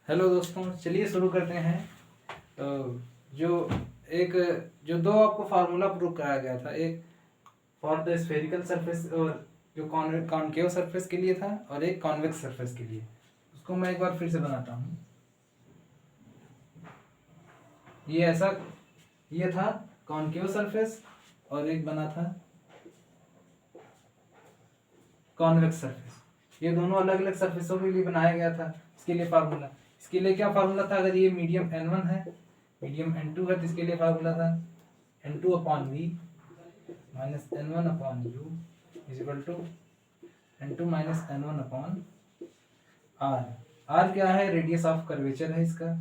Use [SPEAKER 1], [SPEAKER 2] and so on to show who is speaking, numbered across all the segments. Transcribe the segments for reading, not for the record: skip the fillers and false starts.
[SPEAKER 1] Hello दोस्तों, चलिए शुरू करते हैं। जो जो दो आपको फार्मूला प्रूव कराया गया था, एक फॉर द स्फेरिकल सरफेस और जो कॉनकेव सरफेस के लिए था और एक कॉन्वेक्स सरफेस के लिए, उसको मैं एक बार फिर से बनाता हूँ। ये था कॉनकेव सरफेस और एक बना था कॉन्वेक्स सरफेस। ये दोनों अलग अलग सरफेसों के लिए बनाया गया था। इसके लिए क्या फार्मूला था? अगर ये मीडियम n1 है, मीडियम n2 है, तो इसके लिए फार्मूला था n2 upon v minus n1 upon u is equal to n2 minus n1 upon r। क्या है? रेडियस ऑफ कर्वेचर है इसका।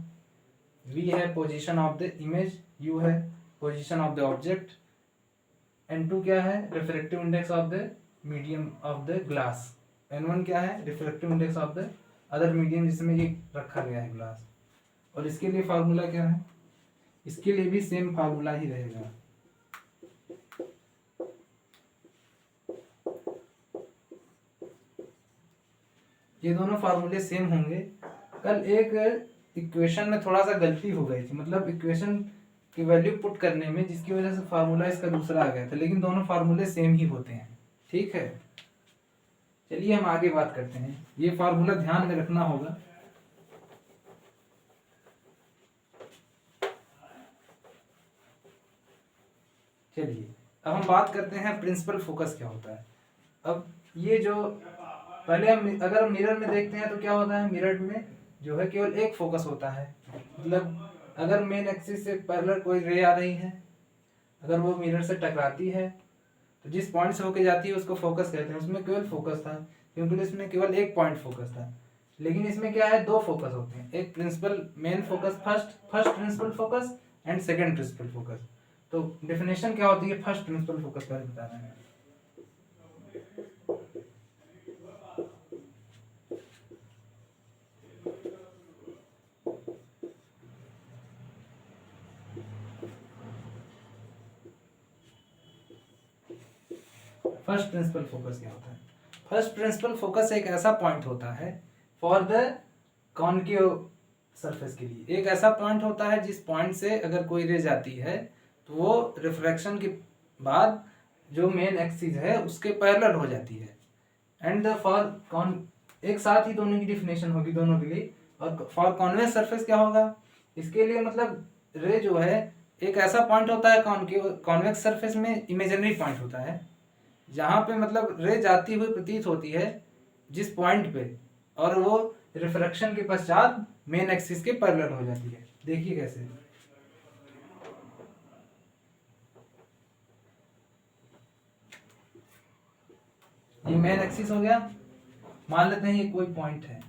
[SPEAKER 1] v है position of the image, u है position of the object, n2 क्या है? Refractive index of the medium of the glass, n1 क्या है? Refractive index of the other medium जिसमें ये रखा गया है ग्लास। और इसके लिए फार्मूला क्या है? इसके लिए भी सेम फार्मूला ही रहेगा। ये दोनों फार्मूले सेम होंगे। कल एक इक्वेशन में थोड़ा सा गलती हो गई थी, मतलब इक्वेशन की वैल्यू पुट करने में, जिसकी वजह से फार्मूला इसका दूसरा आ गया था, लेकिन दोनों फार्मूले सेम ही होते हैं। ठीक है, चलिए हम आगे बात करते हैं। ये फार्मूला ध्यान में रखना होगा। चलिए अब हम बात करते हैं प्रिंसिपल फोकस क्या होता है। अब ये जो पहले हम अगर मिरर में देखते हैं तो क्या होता है? मिरर में जो है केवल एक फोकस होता है। मतलब अगर मेन एक्सिस से पैरेलल कोई रे आ रही है, अगर वो मिरर से टकराती है तो जिस पॉइंट से होके जाती है उसको फोकस कहते हैं। उसमें केवल फोकस था क्योंकि इसमें केवल एक पॉइंट फोकस था। लेकिन इसमें क्या है? दो फोकस होते हैं, एक principal main focus, first principal focus and second principal focus. तो डेफिनेशन क्या होती है फर्स्ट प्रिंसिपल फोकस का बता रहे हैं। फर्स्ट प्रिंसिपल फोकस क्या होता है? फर्स्ट प्रिंसिपल फोकस एक ऐसा पॉइंट होता है फॉर द कॉनकेव सरफेस के लिए। एक ऐसा पॉइंट होता है जिस पॉइंट से अगर कोई रे जाती है तो वो रिफ्रैक्शन के बाद जो मेन एक्सिस है उसके पैरेलल हो जाती है। एंड द फॉर कॉन एक साथ ही दोनों की डिफिनेशन होगी दोनों के लिए। और फॉर कॉन्वेक्स सरफेस क्या होगा? इसके लिए मतलब रे जो है एक ऐसा पॉइंट होता है कॉन्वेक्स सरफेस में, इमेजिनरी पॉइंट होता है जहां पे मतलब रे जाती हुई प्रतीत होती है जिस पॉइंट पे, और वो रिफ्रैक्शन के पश्चात मेन एक्सिस के पैरेलल हो जाती है। देखिए कैसे। ये मेन एक्सिस हो गया, मान लेते हैं ये कोई पॉइंट है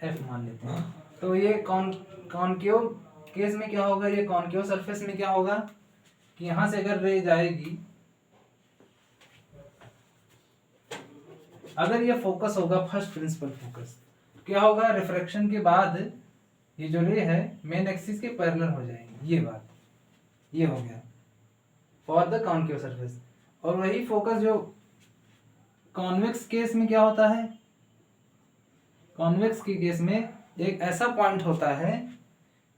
[SPEAKER 1] एफ मान लेते हैं। तो ये कॉनकेव केस में क्या होगा? ये कॉनकेव सरफेस में क्या होगा कि यहां से अगर रे जाएगी, अगर ये फोकस होगा फर्स्ट प्रिंसिपल फोकस, क्या होगा? रिफ्रैक्शन के बाद ये जो रे है मेन एक्सिस के पैरेलल हो जाएंगे। ये हो गया फॉर द कॉनकेव सरफेस। और वही फोकस जो कॉन्वेक्स केस में क्या होता है? कॉन्वेक्स के केस में एक ऐसा पॉइंट होता है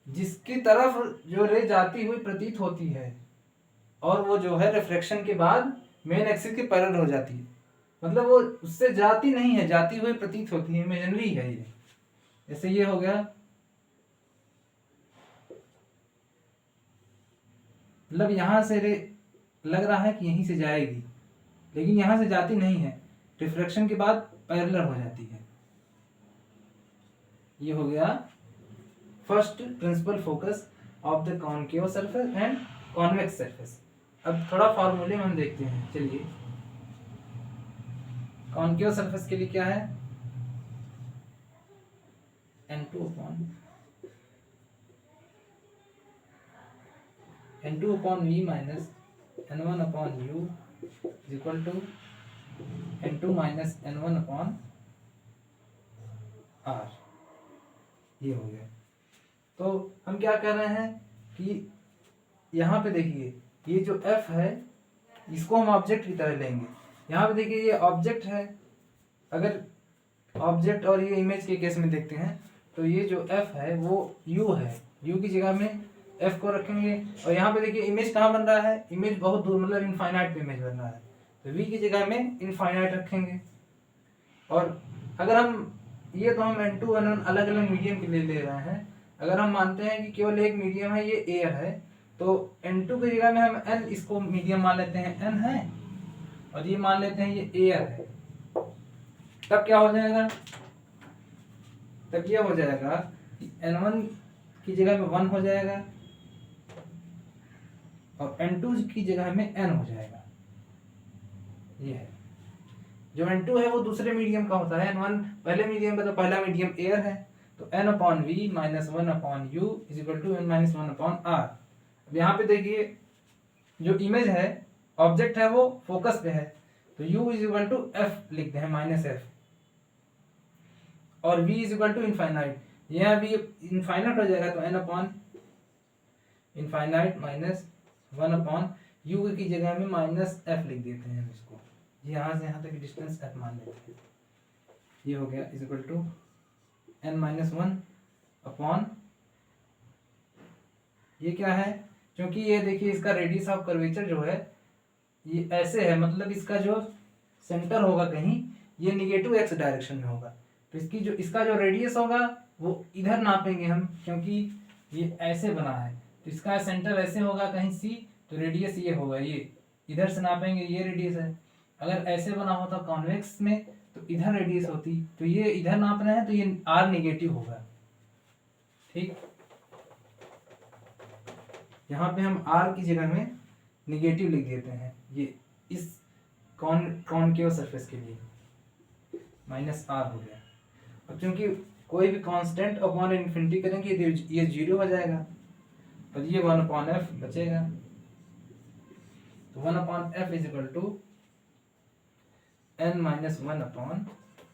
[SPEAKER 1] जिसकी तरफ जो रे जाती हुई प्रतीत होती है और वो जो है रिफ्रैक्शन के बाद मेन एक्सिस के पैरेलल हो जाती है। मतलब वो उससे जाती नहीं है, जाती हुई प्रतीत होती है, इमेजिनरी है ये। जैसे ये हो गया, मतलब यहां से रे लग रहा है कि यहीं से जाएगी, लेकिन यहां से जाती नहीं है, रिफ्रैक्शन के बाद पैरेलल हो जाती है। ये हो गया first principal focus of the concave surface and convex surface. अब थोड़ा फॉर्मूले में हम देखते हैं। चलिए, कॉनकेव सरफेस के लिए क्या है? n2 upon v minus n1 upon u is equal to n2 minus n1 upon r। ये हो गया। तो हम क्या कर रहे हैं कि यहाँ पे देखिए, ये जो f है इसको हम ऑब्जेक्ट की तरह लेंगे। यहाँ पे देखिए ये ऑब्जेक्ट है। अगर ऑब्जेक्ट और ये इमेज के केस में देखते हैं तो ये जो f है वो u है, u की जगह में f को रखेंगे। और यहाँ पे देखिए इमेज कहाँ बन रहा है, इमेज बहुत दूर मतलब इनफाइनाइट पे इमेज बन रहा है, तो v की जगह में इनफाइनाइट रखेंगे। और अगर हम ये तो हम n2 n1 अलग अलग मीडियम के लिए ले रहे हैं, अगर हम मानते हैं कि केवल एक मीडियम है ये एयर है, तो n2 की जगह में हम n इसको मीडियम मान लेते हैं n है, और ये मान लेते हैं ये एयर है। तब क्या हो जाएगा, तब ये हो जाएगा कि n1 की जगह में 1 हो जाएगा और n2 की जगह में n हो जाएगा। ये है जो n2 है वो दूसरे मीडियम का होता है, n1 पहले मीडियम का, तो पहला मीडियम एयर है, तो n upon V minus 1 upon U is equal to n minus 1 upon R. अब यहाँ पे देखिए जो इमेज है, ऑब्जेक्ट है, वो फोकस पे है, तो u is equal to F लिखते हैं माइनस एफ, और v is equal to infinite, यहाँ भी इनफाइनाइट हो जाएगा, तो n upon infinite minus 1 upon u की जगह में माइनस f लिख देते हैं हम इसको, यहाँ से यहाँ तक डिस्टेंस f मान लेते हैं। ये हो गया is equal to n minus 1 upon, ये क्या है, क्योंकि ये देखिए इसका रेडियस ऑफ कर्वेचर जो है ये ऐसे है, मतलब इसका जो सेंटर होगा कहीं ये निगेटिव x डायरेक्शन में होगा, तो इसका जो रेडियस होगा वो इधर नापेंगे हम, क्योंकि ये ऐसे बना है, तो इसका सेंटर ऐसे होगा कहीं c, तो रेडियस ये होगा, ये इधर से नापेंगे, ये रेडियस है। अगर ऐसे बना होता कॉन्वेक्स में तो इधर रेडियस होती, तो ये इधर नाप रहे हैं तो ये r निगेटिव होगा। ठीक, यहाँ पे हम r की जगह में निगेटिव लिख देते हैं, ये इस कॉनकेव सरफेस के लिए माइनस r हो गया। अब क्योंकि कोई भी कांस्टेंट अपॉन इन्फिनिटी करेंगे ये 0 हो जाएगा, और ये 1 अपॉन एफ बचेगा, तो 1 upon F is equal to n minus 1 upon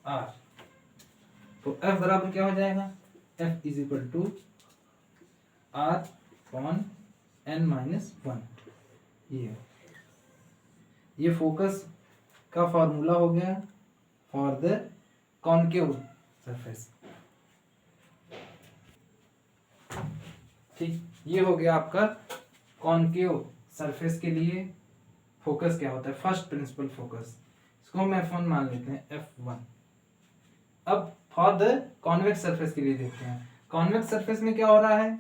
[SPEAKER 1] r। तो f बराबर क्या हो जाएगा, f is equal to r upon n minus 1। ये फोकस का फॉर्मूला हो गया फॉर द कॉनकेव सरफेस। ठीक, ये हो गया आपका कॉनकेव सरफेस के लिए फोकस क्या होता है, फर्स्ट प्रिंसिपल फोकस, इसको हम f1 मान लेते हैं, f1। अब फॉर द कॉन्वेक्स सरफेस के लिए देखते हैं, कॉन्वेक्स सरफेस में क्या हो रहा है,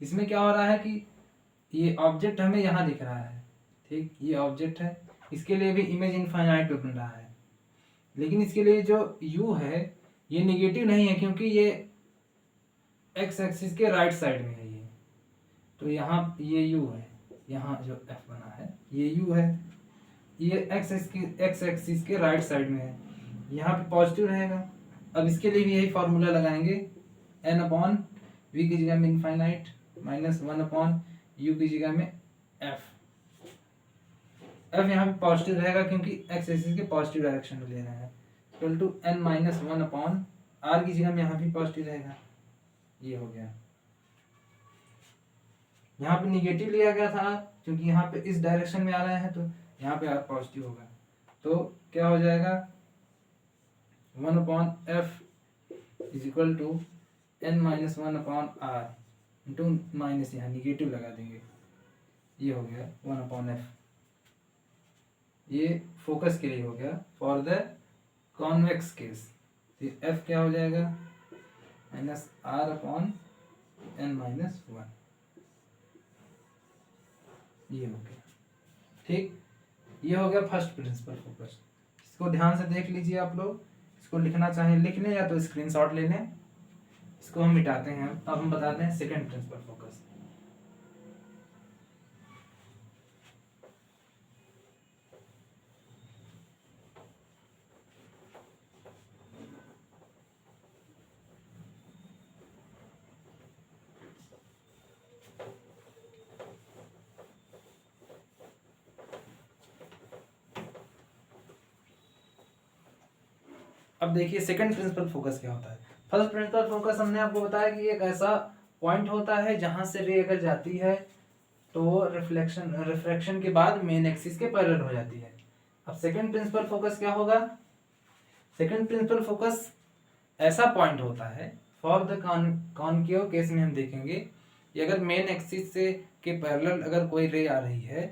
[SPEAKER 1] इसमें क्या हो रहा है कि ये ऑब्जेक्ट हमें यहाँ दिख रहा है, ठीक, ये ऑब्जेक्ट है, इसके लिए भी इमेज इनफाइनाइट पे बन रहा है, लेकिन इसके लिए जो u है ये निगेटिव नहीं है, क्योंकि ये x एक्सिस के राइट साइड में है ये, तो यहाँ ये u है, यहाँ जो f बना है ये u है, ये x एक्सिस के राइट साइड में है, यहाँ पे पॉजिटिव रहेगा। अब इसके लिए भी यही फार्मूला लगाएंगे, n अपॉन v की जगह में इनफाइनाइट माइनस 1 अपॉन u की जगह में f यहाँ पे पॉजिटिव रहेगा क्योंकि x एक्सिस के पॉजिटिव डायरेक्शन में ले रहे हैं, equal to n minus 1 upon r की जगह में यहाँ भी पॉजिटिव रहेगा। ये हो गया, यहाँ पे निगेटिव लिया गया था क्योंकि यहाँ पे इस डायरेक्शन में आ रहे हैं, तो यहाँ पे r पॉजिटिव होगा, तो क्या हो जाएगा 1 upon f is equal to n minus 1 upon r into minus, यहाँ निगेटिव लगा देंगे, ये हो गया 1 अपॉन f। ये फोकस के लिए हो गया फॉर द कॉन्वेक्स केस, तो f क्या हो जाएगा minus r upon n minus 1। ये हो गया, ठीक, ये हो गया फर्स्ट प्रिंसिपल फोकस। इसको ध्यान से देख लीजिए आप लोग, इसको लिखना चाहें लिख लें या तो स्क्रीनशॉट ले लें, इसको हम मिटाते हैं। अब हम बताते हैं सेकंड प्रिंसिपल फोकस। अब देखिए सेकंड प्रिंसिपल फोकस क्या होता है। फर्स्ट प्रिंसिपल फोकस हमने आपको बताया कि एक ऐसा पॉइंट होता है जहां से रे अगर जाती है तो वो रिफ्रैक्शन के बाद मेन एक्सिस के पैरेलल हो जाती है। अब सेकंड प्रिंसिपल फोकस क्या होगा, सेकंड प्रिंसिपल फोकस ऐसा पॉइंट होता है, फॉर द कॉनकेव केस में हम देखेंगे कि अगर मेन एक्सिस से के पैरेलल अगर कोई रे आ रही है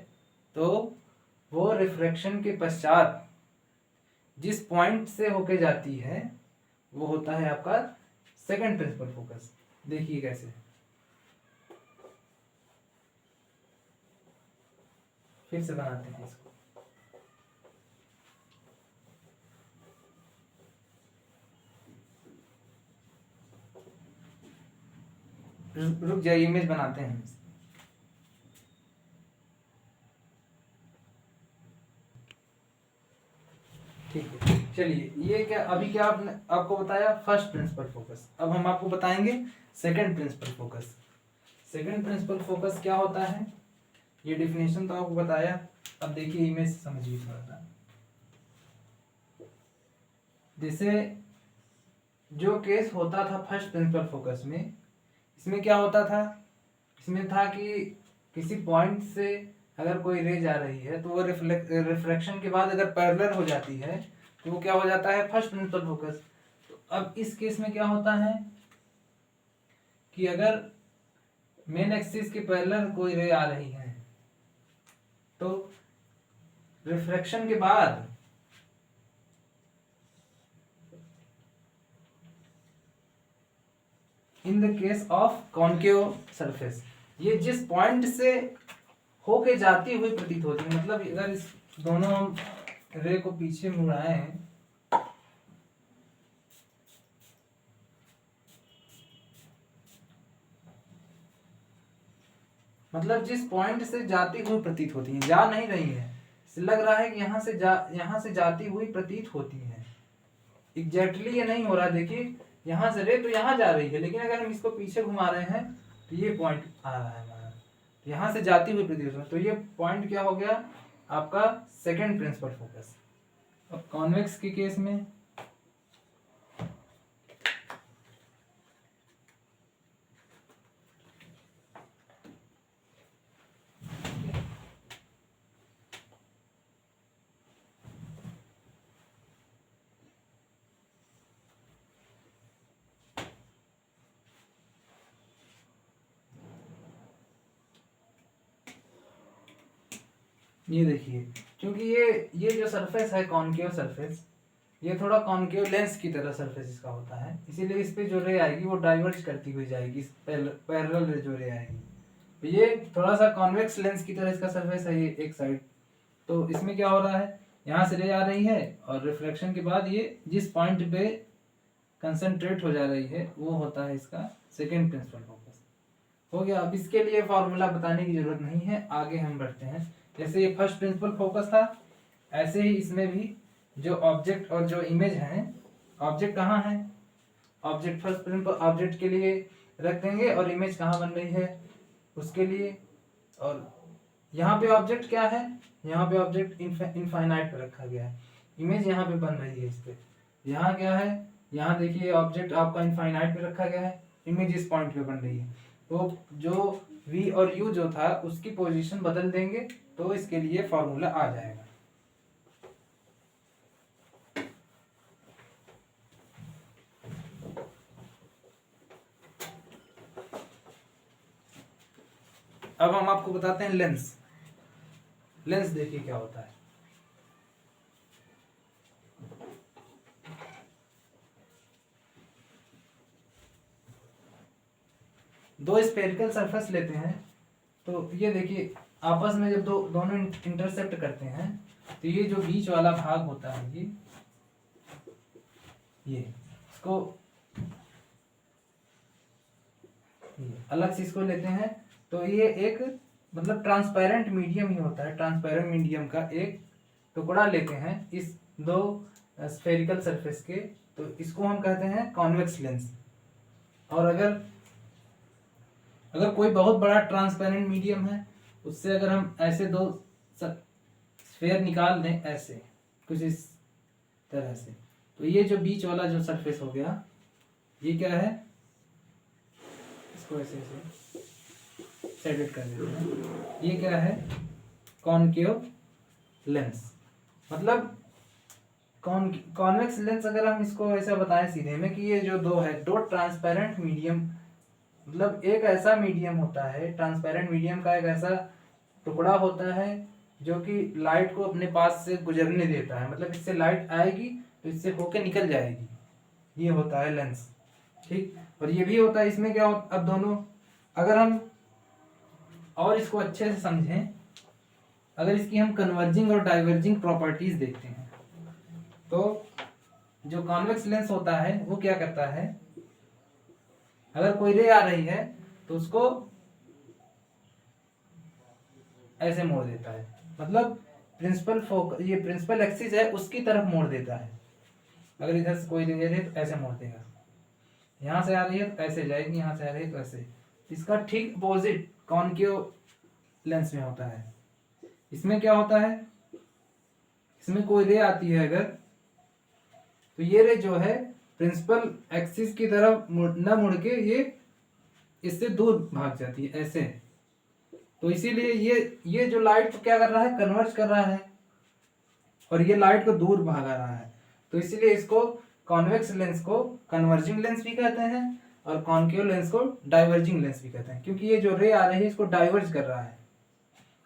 [SPEAKER 1] तो वो रिफ्रैक्शन के पश्चात जिस पॉइंट से होके जाती है वो होता है आपका सेकंड प्रिंसिपल फोकस। देखिए कैसे, फिर से बनाते हैं इसको। रुक जाइए, इमेज बनाते हैं। ठीक है, चलिए ये क्या अभी क्या आपने आपको बताया फर्स्ट प्रिंसिपल फोकस, अब हम आपको बताएंगे second principal focus. Second principal focus क्या होता है, ये डिफिनेशन तो आपको बताया। अब देखिए इमेज समझिए थोड़ा सा। जैसे जो केस होता था फर्स्ट प्रिंसिपल फोकस में, इसमें क्या होता था, इसमें था कि किसी पॉइंट से अगर कोई रे जा रही है तो वो रिफ्लेक्शन के बाद अगर पैरेलल हो जाती है तो वो क्या हो जाता है फर्स्ट प्रिंसिपल फोकस। तो अब इस केस में क्या होता है कि अगर मेन एक्सिस के पैरेलल कोई रे आ रही है तो रिफ्लेक्शन के बाद in the case of concave surface, ये जिस पॉइंट से होके जाती हुई प्रतीत होती है, मतलब अगर इस दोनों हम रे को पीछे मुड़ाए हैं मतलब जिस पॉइंट से जाती हुई प्रतीत होती है, जा नहीं रही है, लग रहा है कि यहाँ से जाती हुई प्रतीत होती है। एग्जैक्टली ये नहीं हो रहा, देखिए यहाँ से रे तो यहाँ जा रही है, लेकिन अगर हम इसको पीछे घुमा रहे हैं तो ये पॉइंट आ रहा है हमारा, यहाँ से जाती हुई प्रतीत होती है। तो ये पॉइंट क्या हो गया आपका सेकंड प्रिंसिपल फोकस। अब कॉन्वेक्स के केस में ये देखिए, क्योंकि ये जो सरफेस है कॉनकेव सरफेस, ये थोड़ा कॉनकेव लेंस की तरह सरफेस इसका होता है, इसीलिए इस पे जो रे आएगी वो डाइवर्ज करती हुई जाएगी, इस पैरेलल रे जो रे आएगी। तो ये थोड़ा सा कॉन्वेक्स लेंस की तरह इसका सरफेस है ये एक साइड। तो इसमें क्या हो रहा है, यहाँ से रे आ रही है और रिफ्लेक्शन के बाद ये जिस पॉइंट पे कंसंट्रेट हो जा रही है वो होता है इसका सेकेंड प्रिंसिपल फोकस। हो गया। अब इसके लिए फॉर्मूला बताने की जरूरत नहीं है, आगे हम बढ़ते हैं। जैसे ये फर्स्ट प्रिंसिपल फोकस था, ऐसे ही इसमें भी जो ऑब्जेक्ट और जो इमेज है, ऑब्जेक्ट कहाँ है, ऑब्जेक्ट फर्स्ट प्रिंसिपल ऑब्जेक्ट के लिए रख देंगे और इमेज कहाँ बन रही है उसके लिए। और यहाँ पे ऑब्जेक्ट क्या है, यहाँ पे ऑब्जेक्ट इनफाइनाइट पे रखा गया है, इमेज यहाँ पे बन रही है इस पे। यहाँ क्या है, यहाँ देखिए ऑब्जेक्ट आपका इनफाइनाइट पे रखा गया है, इमेज इस पॉइंट पे बन रही है। तो जो v और u जो था उसकी पोजीशन बदल देंगे तो इसके लिए फॉर्मूला आ जाएगा। अब हम आपको बताते हैं लेंस। लेंस देखिए क्या होता है। दो स्फेरिकल सरफेस लेते हैं, तो ये देखिए आपस में जब दोनों इंटरसेक्ट करते हैं तो ये जो बीच वाला भाग होता है ये इसको अलग से इसको लेते हैं। तो ये एक मतलब ट्रांसपेरेंट मीडियम ही होता है, ट्रांसपेरेंट मीडियम का एक टुकड़ा लेते हैं इस दो स्फेरिकल सरफेस के, तो इसको हम कहते हैं कॉन्वेक्स लेंस। और अगर कोई बहुत बड़ा ट्रांसपेरेंट मीडियम है, उससे अगर हम ऐसे दो स्फेयर निकाल दें ऐसे कुछ इस तरह से, तो ये जो बीच वाला जो सरफेस हो गया ये क्या है, इसको ऐसे ऐसे सेट कर देते हैं, ये क्या है कॉनकेव लेंस। मतलब कॉन्वेक्स लेंस अगर हम इसको ऐसा बताएं सीधे में कि ये जो दो ट्रांसपेरेंट मीडियम, मतलब एक ऐसा मीडियम होता है, ट्रांसपेरेंट मीडियम का एक ऐसा टुकड़ा होता है जो कि लाइट को अपने पास से गुजरने देता है, मतलब इससे लाइट आएगी तो इससे होके निकल जाएगी, ये होता है लेंस। ठीक, और ये भी होता है, इसमें क्या होता, अब दोनों अगर हम और इसको अच्छे से समझें, अगर इसकी हम कन्वर्जिंग और डाइवर्जिंग प्रॉपर्टीज देखते हैं तो जो कॉन्वेक्स लेंस होता है वो क्या करता है, अगर कोई रे आ रही है तो उसको ऐसे मोड़ देता है, मतलब ये प्रिंसिपल एक्सिस है उसकी तरफ मोड़ देता है। अगर इधर से कोई रे आ रही है तो ऐसे मोड़ देगा, यहाँ से आ रही है तो ऐसे जाएगी, यहाँ से आ रही है तो ऐसे। इसका ठीक अपोजिट कॉनकेव लेंस में होता है। इसमें क्या होता है, इसमें कोई रे आती है अगर, तो ये रे जो है प्रिंसिपल एक्सिस की तरफ न मुड़ के ये इससे दूर भाग जाती है ऐसे। तो इसीलिए ये जो लाइट को क्या कर रहा है, कन्वर्ज कर रहा है, और ये लाइट को दूर भागा रहा है। तो इसीलिए इसको कॉन्वेक्स लेंस को कन्वर्जिंग लेंस भी कहते हैं और कॉनकेव लेंस को डाइवर्जिंग लेंस भी कहते हैं, क्योंकि ये जो रे आ रही है इसको डाइवर्ज कर रहा है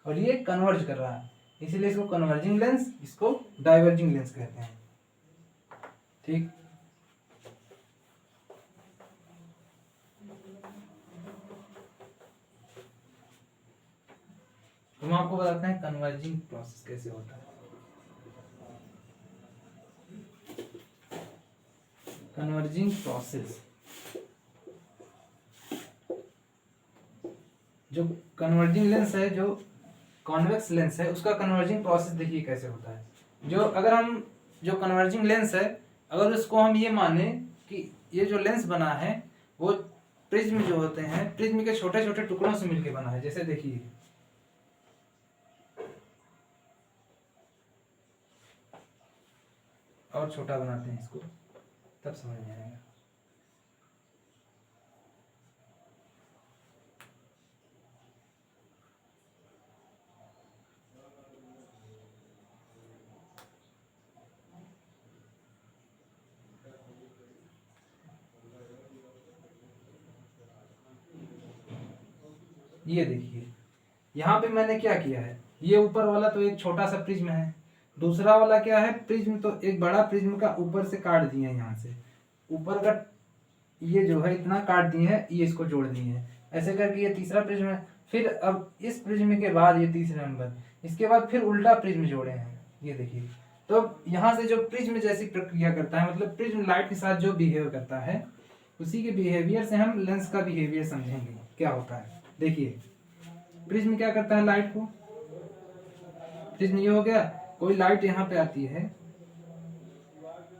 [SPEAKER 1] और ये कन्वर्ज कर रहा है, इसीलिए इसको कन्वर्जिंग लेंस, इसको डाइवर्जिंग लेंस कहते हैं। ठीक, हम आपको बताते हैं कन्वर्जिंग प्रोसेस कैसे होता है। कन्वर्जिंग प्रोसेस, जो कन्वर्जिंग लेंस है, जो कॉन्वेक्स लेंस है, उसका कन्वर्जिंग प्रोसेस देखिए कैसे होता है। जो कन्वर्जिंग लेंस है, अगर उसको हम ये माने कि ये जो लेंस बना है वो प्रिज्म जो होते हैं, प्रिज्म के छोटे छोटे टुकड़ों से मिलकर बना है। जैसे देखिए और छोटा बनाते हैं इसको, तब समझ में आएगा। ये देखिए यहाँ पे मैंने क्या किया है, ये ऊपर वाला तो एक छोटा सा प्रिज्म है, दूसरा वाला क्या है, प्रिज्म तो एक बड़ा प्रिज्म का ऊपर से काट दिए, यहाँ से ऊपर का ये जो है इतना काट दिए है, ये इसको जोड़ दिए है, ऐसे करके ये तीसरा प्रिज्म है। फिर अब इस प्रिज्म के बाद ये तीसरा नंबर, इसके बाद फिर उल्टा प्रिज्म जोड़े हैं, ये देखिए। तो यहाँ से जो प्रिज्म जैसी प्रक्रिया करता है, मतलब प्रिज्म लाइट के साथ जो बिहेव करता है, उसी के बिहेवियर से हम लेंस का बिहेवियर समझेंगे क्या होता है। देखिए प्रिज्म क्या करता है लाइट को, प्रिज्म ये हो गया, कोई लाइट यहाँ पे आती है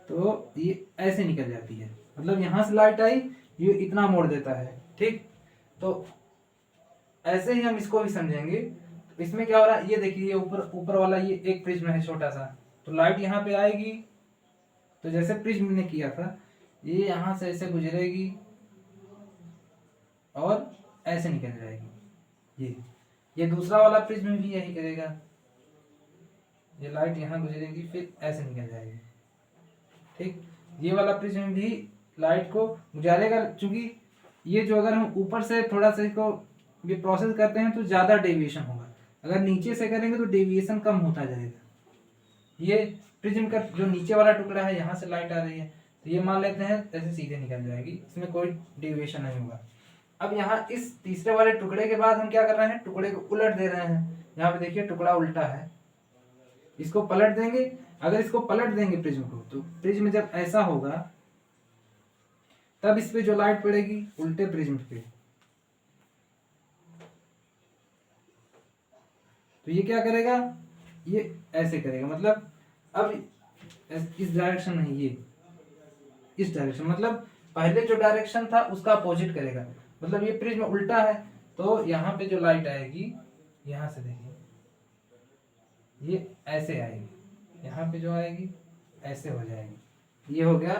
[SPEAKER 1] तो ये ऐसे निकल जाती है, मतलब यहाँ से लाइट आई, ये इतना मोड़ देता है। ठीक, तो ऐसे ही हम इसको भी समझेंगे। तो इसमें क्या हो रहा है, ये देखिए, ये ऊपर वाला ये एक प्रिज्म है छोटा सा, तो लाइट यहाँ पे आएगी, तो जैसे प्रिज्म ने किया था, ये यहाँ से ऐसे गुजरेगी और ऐसे निकल जाएगी। ये दूसरा वाला प्रिज्म भी यही करेगा, ये लाइट यहाँ गुजरेगी फिर ऐसे निकल जाएगी। ठीक, ये वाला प्रिज्म भी लाइट को गुजारेगा, क्योंकि ये जो अगर हम ऊपर से थोड़ा सा इसको ये प्रोसेस करते हैं तो ज़्यादा डेविएशन होगा, अगर नीचे से करेंगे तो डेविएशन कम होता जाएगा। ये प्रिज्म का जो नीचे वाला टुकड़ा है, यहाँ से लाइट आ रही है, तो ये मान लेते हैं ऐसे सीधे निकल जाएगी, इसमें कोई डेविएशन नहीं होगा। अब यहाँ इस तीसरे वाले टुकड़े के बाद हम क्या कर रहे हैं, टुकड़े को उलट दे रहे हैं। यहाँ पे देखिए टुकड़ा उल्टा है, इसको पलट देंगे। अगर इसको पलट देंगे प्रिज्म को, तो प्रिज्म जब ऐसा होगा तब इस पे जो लाइट पड़ेगी उल्टे प्रिज्म पे, तो ये क्या करेगा, ये ऐसे करेगा, मतलब अब इस डायरेक्शन नहीं, ये इस डायरेक्शन, मतलब पहले जो डायरेक्शन था उसका अपोजिट करेगा। मतलब ये प्रिज्म उल्टा है, तो यहाँ पे जो लाइट आएगी, यहाँ से देखिए ये ऐसे आएगी, यहाँ पे जो आएगी ऐसे हो जाएगी। ये हो गया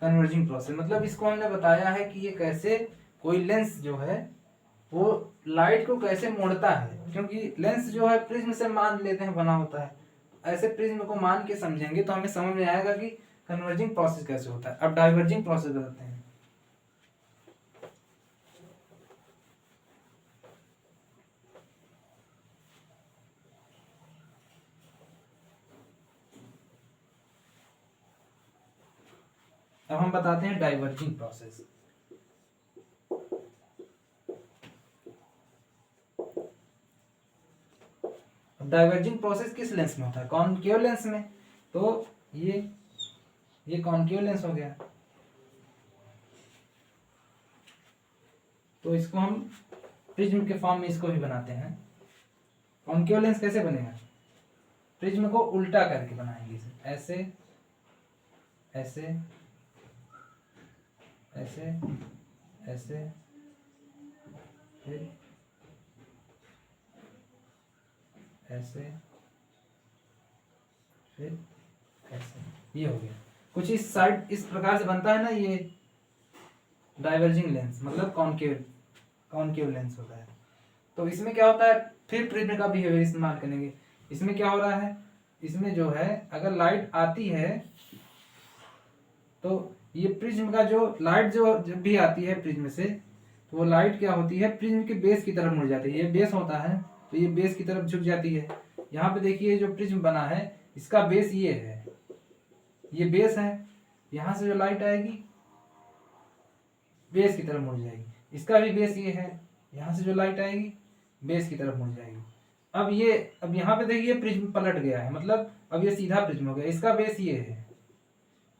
[SPEAKER 1] कन्वर्जिंग प्रोसेस। मतलब इसको हमने बताया है कि ये कैसे कोई लेंस जो है वो लाइट को कैसे मोड़ता है, क्योंकि लेंस जो है प्रिज्म से मान लेते हैं बना होता है, ऐसे प्रिज्म को मान के समझेंगे तो हमें समझ में आएगा कि कन्वर्जिंग प्रोसेस कैसे होता है। अब डाइवर्जिंग प्रोसेस बताते हैं। अब हम बताते हैं डाइवर्जिंग प्रोसेस। डाइवर्जिंग प्रोसेस किस लेंस में होता है? कॉनकेव लेंस में। तो ये कॉनकेव लेंस हो गया, तो इसको हम प्रिज्म के फॉर्म में इसको भी बनाते हैं। कॉनकेव लेंस कैसे बनेगा? प्रिज्म को उल्टा करके बनाएंगे इसे, ऐसे ऐसे ऐसे ऐसे, फिर ऐसे, फिर ऐसे, ये हो गया। कुछ इस साइड इस प्रकार से बनता है ना, ये डाइवर्जिंग लेंस मतलब कॉनकेव लेंस होता है। तो इसमें क्या होता है, फिर प्रिज्म का बिहेवियर इस्तेमाल करेंगे। इसमें क्या हो रहा है, इसमें जो है अगर लाइट आती है तो ये प्रिज्म का जो लाइट जो जब भी आती है प्रिज्म से, तो वो लाइट क्या होती है, प्रिज्म के बेस की तरफ मुड़ जाती है। ये बेस होता है तो ये बेस की तरफ झुक जाती है। यहाँ पे देखिए जो प्रिज्म बना है इसका बेस ये है, ये बेस है। यहाँ से जो लाइट आएगी बेस की तरफ मुड़ जाएगी, इसका भी बेस ये है। यहाँ से जो लाइट आएगी बेस की तरफ मुड़ जाएगी। अब यहाँ पे देखिए प्रिज्म पलट गया है, मतलब अब ये सीधा प्रिज्म हो गया, इसका बेस ये है।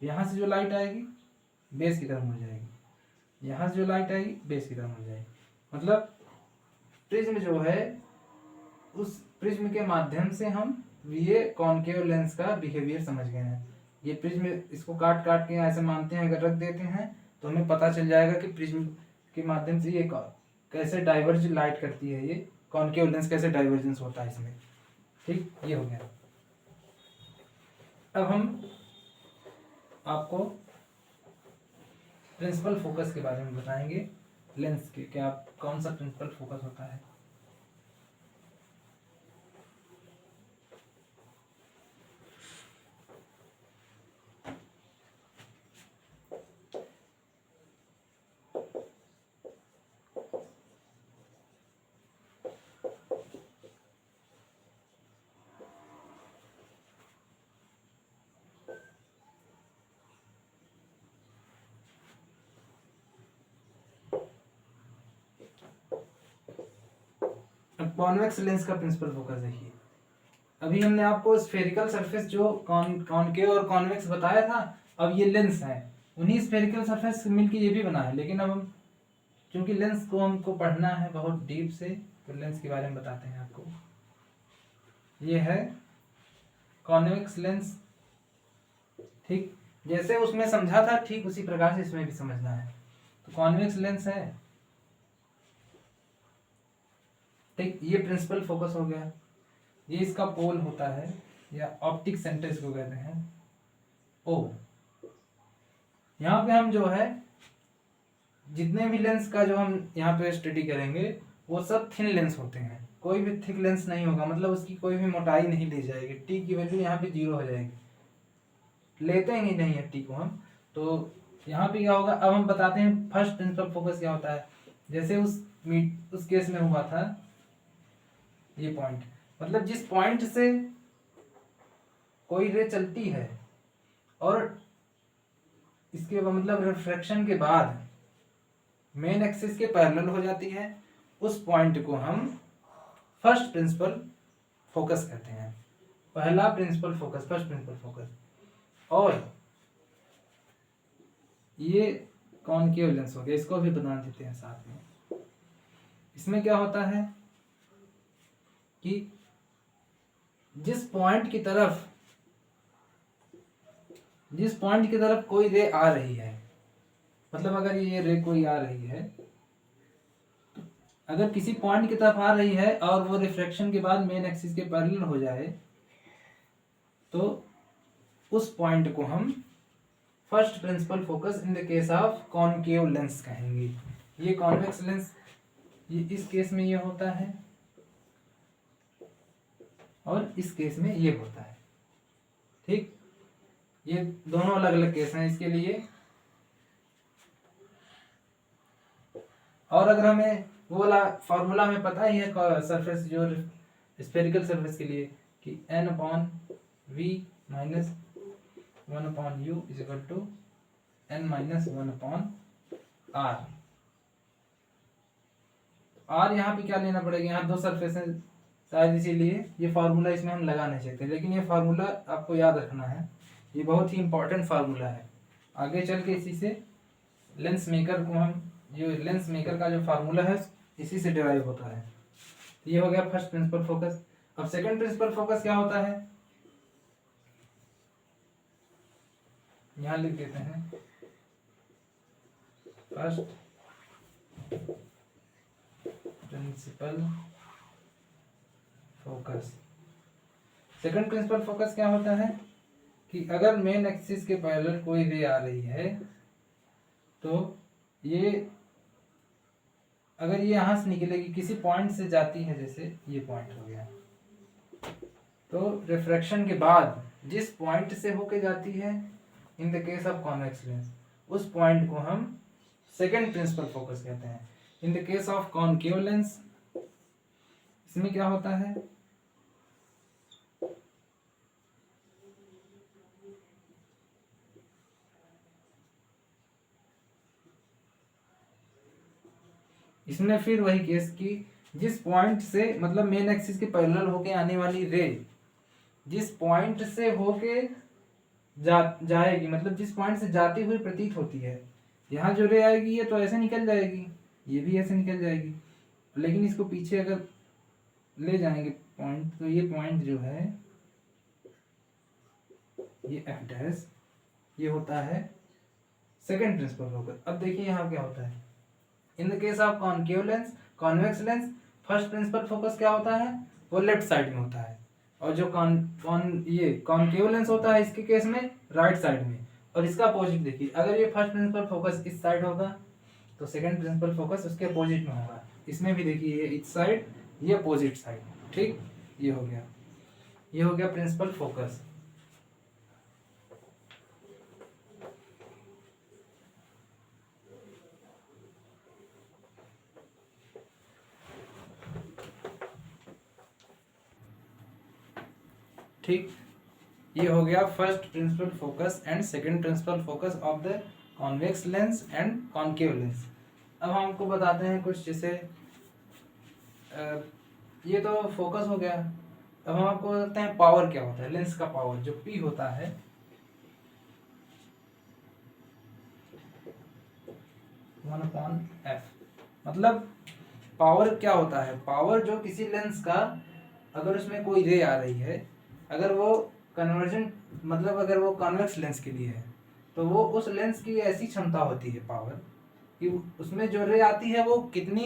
[SPEAKER 1] यहाँ से जो लाइट आएगी बेस की तरफ मुड़ जाएगी, यहाँ से जो लाइट आएगी बेस की तरफ मुड़ जाएगी। मतलब प्रिज्म जो है, उस प्रिज्म के माध्यम से हम ये कॉनकेव लेंस का बिहेवियर समझ गए हैं। ये प्रिज्म, इसको काट काट के ऐसे मानते हैं, अगर रख देते हैं तो हमें पता चल जाएगा कि प्रिज्म के माध्यम से ये कैसे डाइवर्ज लाइट करती है, ये कॉनकेव लेंस कैसे डाइवर्जेंस होता है इसमें। ठीक, ये हो गया। अब हम आपको प्रिंसिपल फोकस के बारे में बताएंगे। लेंस के क्या कौन सा प्रिंसिपल फोकस होता है। कॉन्वेक्स लेंस का प्रिंसिपल फोकस देखिए। अभी हमने आपको स्फेरिकल सरफेस जो कॉनकेव और कॉन्वेक्स बताया था, अब ये लेंस है, उन्हीं स्फेरिकल सरफेस से मिलकर ये भी बना है। लेकिन अब हम क्योंकि लेंस को हमको पढ़ना है बहुत डीप से, तो लेंस के बारे में बताते हैं आपको। ये है कॉन्वेक्स लेंस। ठीक, जैसे उसमें समझा था ठीक उसी प्रकार से इसमें भी समझना है। तो कॉन्वेक्स लेंस है, ठीक, ये प्रिंसिपल फोकस हो गया। ये इसका पोल होता है या ऑप्टिक सेंटर इसको कहते हैं, ओ। यहाँ पे हम जो है जितने भी लेंस का जो हम यहाँ पे स्टडी करेंगे वो सब थिन लेंस होते हैं, कोई भी थिक लेंस नहीं होगा, मतलब उसकी कोई भी मोटाई नहीं ली जाएगी। टी की वैल्यू यहाँ पे 0 हो जाएगी, लेते ही नहीं है टी को हम। तो यहाँ पे क्या होगा, अब हम बताते हैं फर्स्ट प्रिंसिपल फोकस क्या होता है। जैसे उस केस में हुआ था, ये पॉइंट, मतलब जिस पॉइंट से कोई रे चलती है और इसके मतलब रिफ्रैक्शन के बाद मेन एक्सिस के पैरेलल हो जाती है, उस पॉइंट को हम फर्स्ट प्रिंसिपल फोकस कहते हैं। पहला principal focus, first principal focus. और ये कॉनकेव लेंस हो गया, इसको भी बना देते हैं साथ में। इसमें क्या होता है कि जिस पॉइंट की तरफ कोई रे आ रही है, मतलब अगर ये रे कोई आ रही है, अगर किसी पॉइंट की तरफ आ रही है और वो रिफ्रैक्शन के बाद मेन एक्सिस के पैरेलल हो जाए, तो उस पॉइंट को हम first principal focus in the case of concave lens कहेंगे। ये कॉन्वेक्स लेंस, ये इस केस में ये होता है और इस केस में ये होता है। ठीक, ये दोनों अलग अलग केस हैं इसके लिए। और अगर हमें वो वाला फॉर्मूला हमें पता ही है सरफेस, जो स्फेरिकल सरफेस के लिए, कि n/v minus 1/u is equal to n minus 1/r। r यहाँ पे क्या लेना पड़ेगा, यहाँ दो सरफेस है शायद, इसीलिए ये फार्मूला इसमें हम लगा नहीं सकते, लेकिन ये फार्मूला आपको याद रखना है, ये बहुत ही इंपॉर्टेंट फार्मूला है। आगे चल के इसी से लेंस मेकर को हम, जो लेंस मेकर का जो फार्मूला है इसी से डिराइव होता है। ये हो गया फर्स्ट प्रिंसिपल फोकस। अब सेकंड प्रिंसिपल फोकस क्या होता है, यहां लिख देते हैं first principal focus. Second principal focus क्या होता है कि अगर मेन एक्सिस के पैरेलल कोई रे आ रही है तो ये, अगर ये यहां से निकलेगी, किसी पॉइंट से जाती है, जैसे ये पॉइंट हो गया, तो रिफ्रैक्शन के बाद जिस पॉइंट से होके जाती है in the case of convex lens, उस पॉइंट को हम सेकंड प्रिंसिपल फोकस कहते हैं। In the case of concave lens इसमें क्या होता है, इसमें फिर वही केस की जिस पॉइंट से, मतलब मेन एक्सिस के पैरेलल होके आने वाली रे जिस पॉइंट से होके जाएगी, मतलब जिस पॉइंट से जाती हुई प्रतीत होती है, यहाँ जो रे आएगी ये तो ऐसे निकल जाएगी, ये भी ऐसे निकल जाएगी, लेकिन इसको पीछे अगर ले जाएंगे पॉइंट, तो ये पॉइंट जो है ये एफ डैश, ये होता है सेकंड प्रिंसिपल फोकस। अब देखिए यहाँ क्या होता है, in the case of concave lens, convex lens, first principal focus क्या होता है, वो लेफ्ट साइड में होता है, और जो ये कॉनकेव लेंस होता है इसके केस में राइट साइड में। और इसका अपोजिट देखिए, अगर ये फर्स्ट प्रिंसिपल फोकस इस साइड होगा तो सेकंड प्रिंसिपल फोकस उसके अपोजिट में होगा। इसमें भी देखिए ये इस साइड, ये अपोजिट साइड, ठीक, ये हो गया, ये हो गया प्रिंसिपल फोकस। ठीक, ये हो गया first principal focus and second principal focus of the convex lens and concave lens. अब हम आपको बताते हैं कुछ, जैसे ये तो फोकस हो गया। अब हम आपको बताते हैं पावर क्या होता है, लेंस का पावर जो P होता है, वन अपॉन एफ। मतलब पावर क्या होता है, पावर जो किसी लेंस का, अगर उसमें कोई रे आ रही है, अगर वो कन्वर्जेंट, मतलब अगर वो कॉन्वेक्स लेंस के लिए है, तो वो उस लेंस की ऐसी क्षमता होती है पावर, कि उसमें जो रे आती है वो कितनी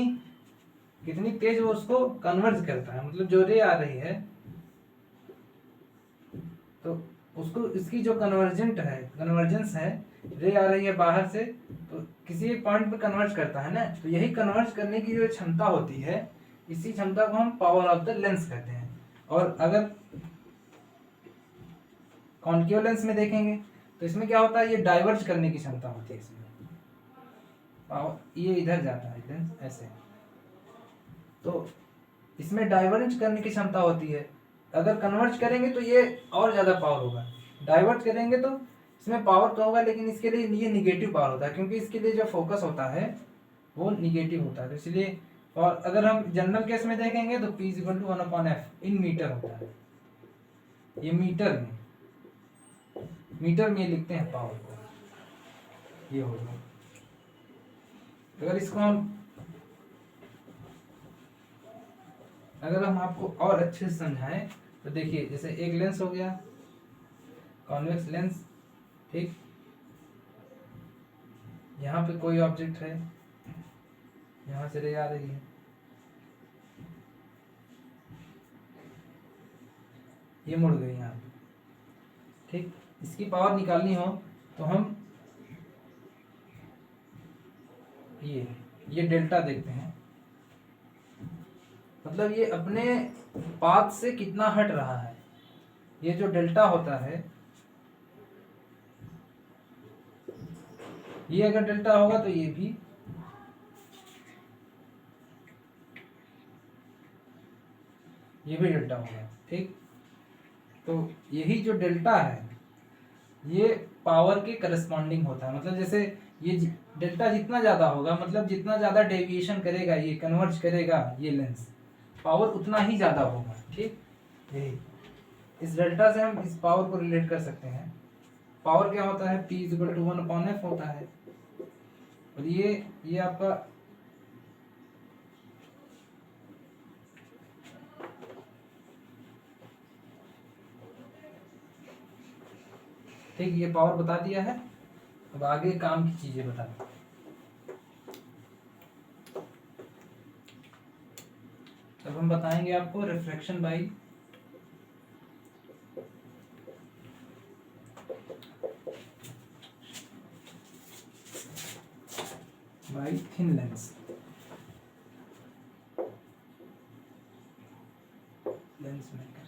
[SPEAKER 1] कितनी तेज वो उसको कन्वर्ज करता है। मतलब जो रे आ रही है तो उसको, इसकी जो कन्वर्जेंस है, रे आ रही है बाहर से तो किसी एक पॉइंट पे कन्वर्ज करता है ना, तो यही कन्वर्ज करने की जो क्षमता होती है, इसी क्षमता को हम पावर ऑफ द लेंस कहते हैं। और अगर कॉनकेव लेंस में देखेंगे तो इसमें क्या होता है, ये डाइवर्ज करने की क्षमता होती है इसमें, पावर ये इधर जाता है लेंस ऐसे, तो इसमें डाइवर्ज करने की क्षमता होती है। अगर कन्वर्ज करेंगे तो ये और ज़्यादा पावर होगा, डाइवर्ट करेंगे तो इसमें पावर तो होगा, लेकिन इसके लिए ये निगेटिव पावर होता है, क्योंकि इसके लिए जो फोकस होता है वो निगेटिव होता है। तो इसलिए, और अगर हम जनरल केस में देखेंगे तो P = 1/f इन मीटर होता है, ये मीटर में लिखते हैं पावर को, ये होगा। अगर हम आपको और अच्छे से समझाएं तो देखिए, जैसे एक लेंस हो गया कॉन्वेक्स लेंस, ठीक, यहाँ पे कोई ऑब्जेक्ट है, यहाँ से रे आ रही है, ये मुड़ गई यहाँ पे, ठीक, इसकी पावर निकालनी हो तो हम ये डेल्टा देखते हैं, मतलब ये अपने पाथ से कितना हट रहा है। ये जो डेल्टा होता है ये अगर डेल्टा होगा तो ये भी डेल्टा होगा। ठीक, तो यही जो डेल्टा है ये पावर के करस्पॉन्डिंग होता है। मतलब जैसे ये डेल्टा जितना ज्यादा होगा, मतलब जितना ज्यादा डेविएशन करेगा, ये कन्वर्ज करेगा ये लेंस, पावर उतना ही ज्यादा होगा। ठीक, यही इस डेल्टा से हम इस पावर को रिलेट कर सकते हैं। पावर क्या होता है, P = 1/f होता है। और ये आपका ठीक, ये पावर बता दिया है। अब आगे काम की चीजें बता दो। अब हम बताएंगे आपको refraction by thin lens maker.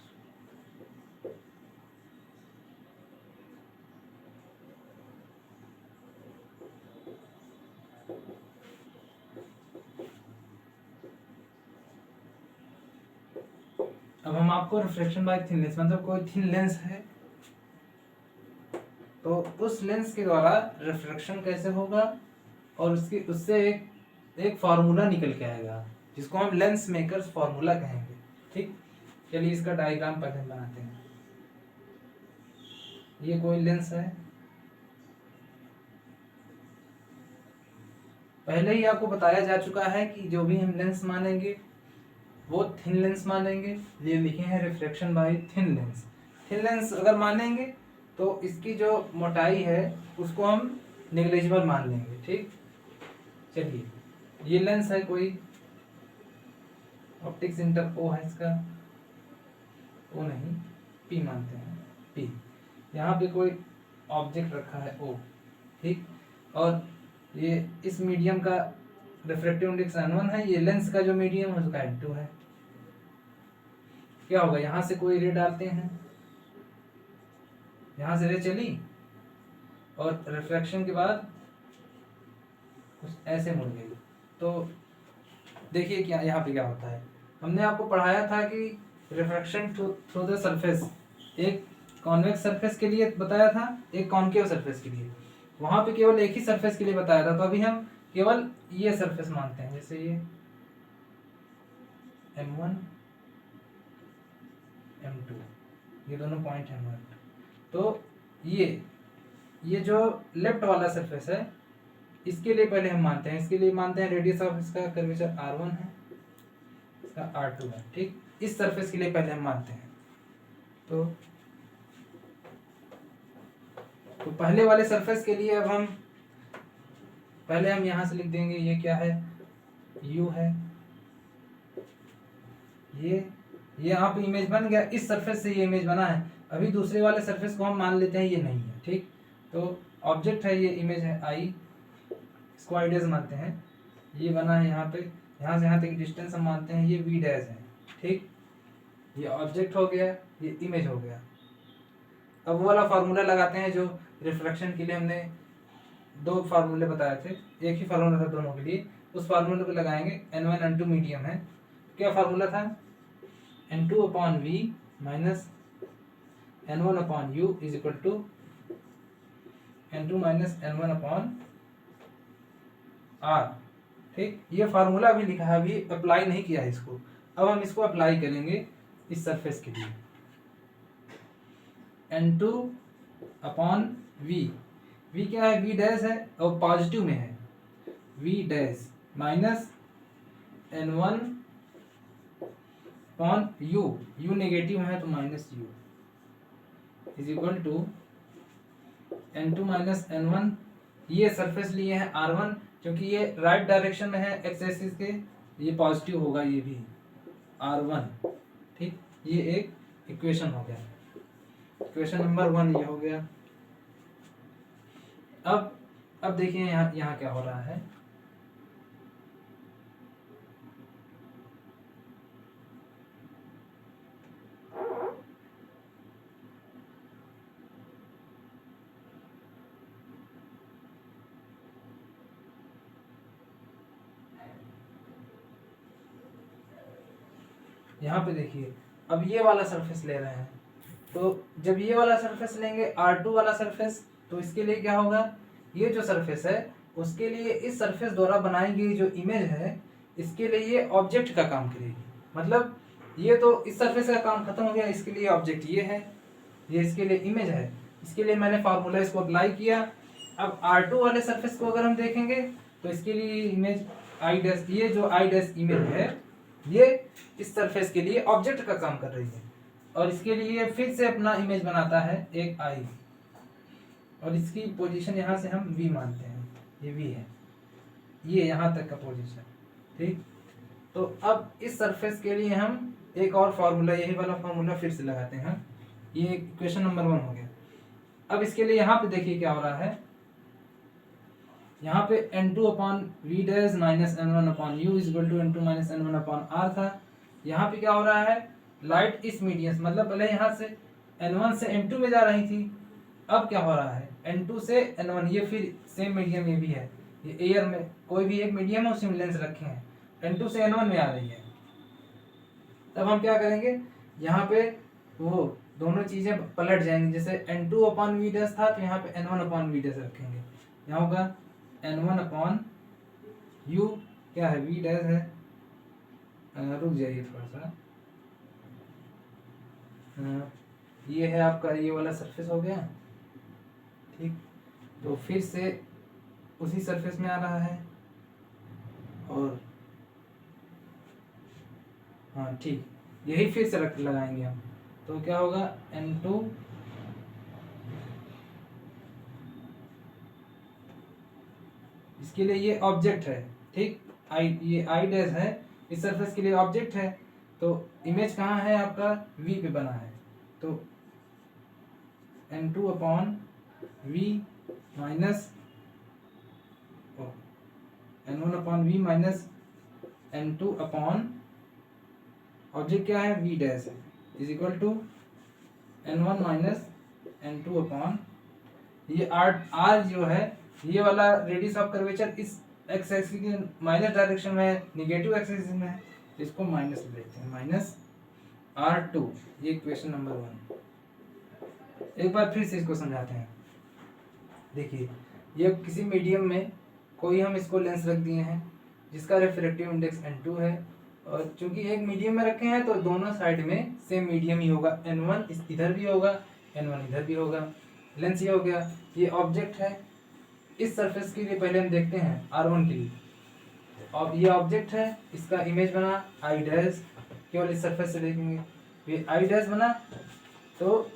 [SPEAKER 1] अब हम आपको रिफ्लेक्शन बाय थिन लेंस, मतलब कोई थिन लेंस है तो उस लेंस के द्वारा रिफ्रैक्शन कैसे होगा, और उससे एक फार्मूला निकल के आएगा जिसको हम लेंस मेकर्स फार्मूला कहेंगे। ठीक, चलिए इसका डायग्राम पहले बनाते हैं। ये कोई लेंस है, पहले ही आपको बताया जा चुका है कि जो भी हम लेंस मानेंगे वो थिन लेंस मानेंगे। ये लिखे हैं refraction bye thin lens. Thin lens अगर मानेंगे तो इसकी जो मोटाई है उसको हम नेग्लिजिबल मान लेंगे। ठीक, चलिए ये लेंस है कोई, ऑप्टिक सेंटर O है इसका, O नहीं P मानते हैं, P। यहाँ पे कोई ऑब्जेक्ट रखा है O। ठीक, और ये इस मीडियम का रिफ्रैक्टिव इंडेक्स N1 है, ये लेंस का जो मीडियम है उसका N2 है। क्या होगा, यहाँ से कोई रे डालते हैं, यहाँ से रे चली और रिफ्रैक्शन के बाद कुछ ऐसे मुड़ गई। तो देखिए क्या यहाँ पे क्या होता है, हमने आपको पढ़ाया था कि रिफ्रैक्शन थ्रू द सरफेस, एक कॉन्वेक्स सरफेस के लिए बताया था, एक कॉन्केव सरफेस के लिए। वहां पे केवल एक ही सरफेस के लिए बताया था, तो अभी हम केवल ये सरफेस मानते हैं, जैसे ये M1 M2 ये दोनों पॉइंट हैं हमारे। तो ये जो लेफ्ट वाला सरफेस है इसके लिए पहले हम मानते हैं, इसके लिए मानते हैं रेडियस ऑफ इसका कर्वेचर R1 है, इसका R2 है। ठीक, इस सरफेस के लिए पहले हम मानते हैं। तो पहले वाले सरफेस के लिए अब हम पहले हम यहां से लिख देंगे, ये क्या है, U है। ये आप इमेज बन गया, इस सरफेस से ये इमेज बना है। अभी दूसरे वाले सरफेस को हम मान लेते हैं ये नहीं है। ठीक, तो ऑब्जेक्ट है, ये इमेज है I, इसको I डैश मानते हैं। ये बना है यहाँ पे, यहाँ से यहाँ तक डिस्टेंस हम मानते हैं ये V डैश है। ठीक, ये ऑब्जेक्ट हो गया, ये इमेज हो गया। अब वो वाला फार्मूला लगाते हैं जो रिफ्रैक्शन के लिए हमने दो फार्मूले बताए थे, एक ही फार्मूला था दोनों के लिए, उस फार्मूले को लगाएंगे। N1 N2 मीडियम है, क्या फार्मूला था, N2/V minus N1/U is equal to N2 minus N1/R। ठीक, ये फार्मूला भी लिखा है, अभी अप्लाई नहीं किया है इसको। अब हम इसको अप्लाई करेंगे इस सरफेस के लिए। N2/V, V क्या है, V डैश है और पॉजिटिव में है, V dash minus N1/U, U negative है तो minus U is equal to N2 minus N1। ये सरफेस लिए हैं R1, क्योंकि ये राइट डायरेक्शन में है एक्स एक्सिस के, ये पॉजिटिव होगा, ये भी R1। ठीक, ये एक इक्वेशन हो गया, इक्वेशन नंबर 1 ये हो गया। अब देखिए यहाँ क्या हो रहा है, यहाँ पे देखिए अब ये वाला सरफेस ले रहे हैं, तो जब ये वाला सरफेस लेंगे R2 वाला सरफेस, तो इसके लिए क्या होगा, ये जो सरफेस है उसके लिए इस सरफेस द्वारा बनाई गई जो इमेज है इसके लिए ये ऑब्जेक्ट का काम करेगी। मतलब ये तो इस सरफेस का काम खत्म हो गया, इसके लिए ऑब्जेक्ट ये है, ये इसके लिए इमेज है, इसके लिए मैंने फार्मूला इसको अप्लाई किया। अब R2 वाले सरफेस को अगर हम देखेंगे तो इसके लिए इमेज आई डैश, ये जो आई डैश इमेज है ये इस सरफेस के लिए ऑब्जेक्ट का काम कर रही है, और इसके लिए फिर से अपना इमेज बनाता है एक आई, और इसकी पोजीशन यहाँ से हम V मानते हैं, ये V है, ये यहाँ तक का पोजीशन। ठीक, तो अब इस सरफेस के लिए हम एक और फार्मूला, यही वाला फार्मूला फिर से लगाते हैं। ये इक्वेशन नंबर 1 हो गया। अब इसके लिए यहाँ पे देखिए क्या हो रहा है, यहाँ पे n2 upon v dash minus n1 upon u is equal to n2 minus n1 upon r था। यहाँ पे क्या हो रहा है, लाइट इस मीडियम से, मतलब पहले यहाँ से n1 से n2 में जा रही थी, अब क्या हो रहा है n2 से n1, ये फिर सेम मीडियम ये भी है, ये एयर में कोई भी एक मीडियम है उसी में लेंस रखे हैं, n2 से n1 में आ रही है। तब हम क्या करेंगे, यहाँ पे वो दोनों चीजें पलट जाएंगी, जैसे n2 अपॉन v डैश था तो यहाँ पे n1 अपॉन v डैश रखेंगे, यहाँ होगा n1 अपॉन u, क्या है v डैश है, रुक जाइए थोड़ा सा, ये है आपका ये वाला सरफेस हो गया। ठीक, तो फिर से उसी सरफेस में आ रहा है, और हाँ ठीक, यही फिर से रख लगाएंगे हम, तो क्या होगा n2 इसके लिए ये ऑब्जेक्ट है। ठीक, आई, ये आई डैश है, इस सरफेस के लिए ऑब्जेक्ट है, तो इमेज कहाँ है आपका V पे बना है, तो n2 upon V minus n1 upon V minus n2 upon object क्या है V डैश है, is equal to n1 minus n2 upon ये R जो है, ये वाला रेडियस ऑफ कर्वेचर इस एक्स एक्सिस के माइनस डायरेक्शन में, निगेटिव एक्सिस में है, तो इसको माइनस लेते हैं, माइनस R2, ये इक्वेशन नंबर 1। एक बार फिर से इसको समझाते हैं। देखिए ये किसी मीडियम में कोई हम इसको लेंस रख दिए हैं जिसका रिफ्रैक्टिव इंडेक्स n2 है, और चूंकि एक मीडियम में रखे हैं तो दोनों साइड में सेम मीडियम ही होगा, n1 इधर भी होगा n1 इधर भी होगा, लेंस ये हो गया, ये ऑब्जेक्ट है। इस सरफेस के लिए पहले हम देखते हैं R1 के लिए, और ये ऑब्जेक्ट है, इसका इमेज बना आई डैश, केवल इस सरफेस से देखेंगे, ये आई डैश बना, तो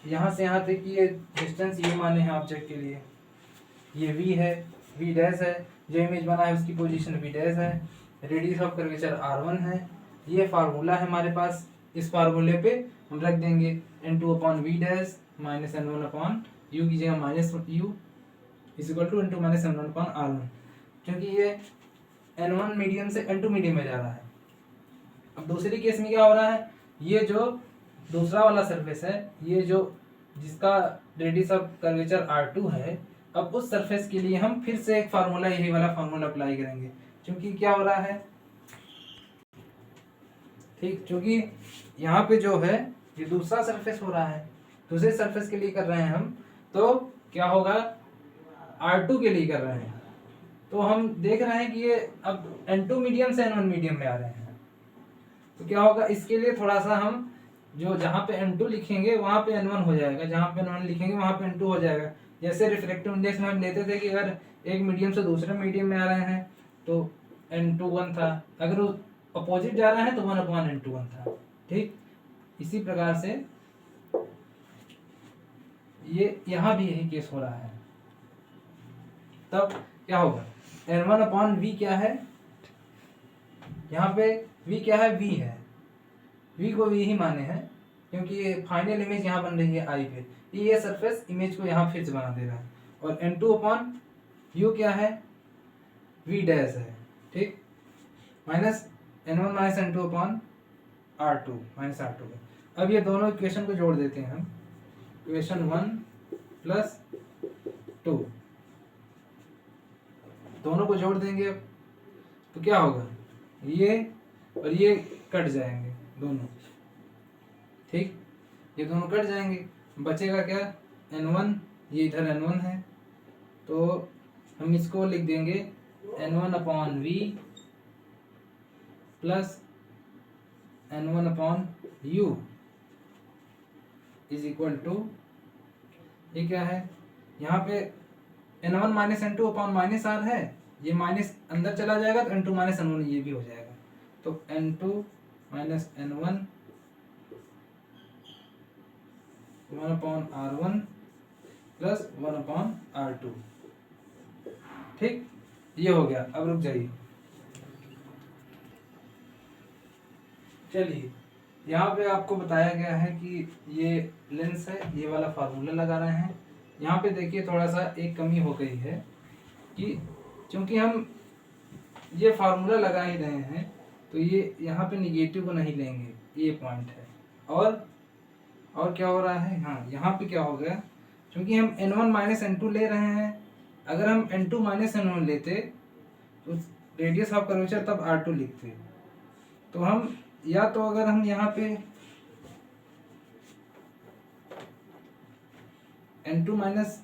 [SPEAKER 1] यहाँ से यहाँ तक की ये डिस्टेंस ये माने हैं ऑब्जेक्ट के लिए, ये V है, V डैश है, जो इमेज बना है उसकी पोजीशन V डैश है, रेडियस ऑफ कर्वेचर R1 है, ये फार्मूला है हमारे पास, इस फार्मूले पे हम रख देंगे n2 upon V dash minus n1 upon u की जगह minus u is equal to n2 minus n1 upon r1, क्योंकि ये n1 मीडियम से n2 मीडियम में जा रहा है। अब दूसरी केस में क्या हो रहा है, ये जो दूसरा वाला सरफेस है, ये जो जिसका रेडियस ऑफ कर्वेचर R2 है, अब उस सरफेस के लिए हम फिर से एक फार्मूला, यही वाला फार्मूला अप्लाई करेंगे, क्योंकि क्या हो रहा है, ठीक, क्योंकि यहाँ पे जो है ये दूसरा सरफेस हो रहा है, दूसरे सरफेस के लिए कर रहे हैं हम, तो क्या होगा R2 के लिए कर रहे हैं, तो हम देख रहे हैं कि ये अब n2 मीडियम से n1 मीडियम में आ रहे हैं, तो क्या होगा, इसके लिए थोड़ा सा हम जो जहाँ पे n2 लिखेंगे वहाँ पे n1 हो जाएगा, जहाँ पे n1 लिखेंगे वहाँ पे n2 हो जाएगा। जैसे रिफ्रैक्टिव इंडेक्स में हम लेते थे कि अगर एक मीडियम से दूसरे मीडियम में आ रहे हैं तो n2 1 था, अगर वो अपोजिट जा रहा है तो 1 अपॉन n2 1 था। ठीक, इसी प्रकार से ये यहाँ भी यही केस हो रहा है। तब क्या होगा, n1 अपॉन v क्या है, यहाँ पे v क्या है, v है, v को v ही माने हैं, क्योंकि ये फाइनल इमेज यहाँ बन रही है आई पे, ये सरफेस इमेज को यहाँ फिर से बना दे रहा है, और n2 अपॉन u क्या है, v डैश है। ठीक, minus n1 minus n2 upon r2 minus r2। अब ये दोनों इक्वेशन को जोड़ देते हैं हम, इक्वेशन 1 प्लस 2 दोनों को जोड़ देंगे, तो क्या होगा, ये और ये कट जाएंगे, दोनों, ठीक। ये दोनों कट जाएंगे, बचेगा क्या, N1, ये इधर N1 है, तो हम इसको लिख देंगे N1/V plus N1/U is equal to, ये क्या है, यहाँ पे N1 minus N2 upon minus R है, ये माइनस अंदर चला जाएगा तो N2 माइनस N1 ये भी हो जाएगा, तो N2 minus N1 1/R1 plus 1/R2, ठीक। ये हो गया। अब रुक जाइए, चलिए यहाँ पे आपको बताया गया है कि ये लेंस है, ये वाला फार्मूला लगा रहे हैं। यहाँ पे देखिए थोड़ा सा एक कमी हो गई है कि चूंकि हम ये फार्मूला लगा ही रहे हैं तो ये यहाँ पे निगेटिव को नहीं लेंगे, ये पॉइंट है। और क्या हो रहा है, हाँ यहाँ पे क्या हो गया, क्योंकि हम N1 माइनस N2 ले रहे हैं, अगर हम N2 माइनस N1 लेते तो रेडियस ऑफ कर्वेचर तब R2 लिखते, तो हम या तो अगर हम यहाँ पे N2 माइनस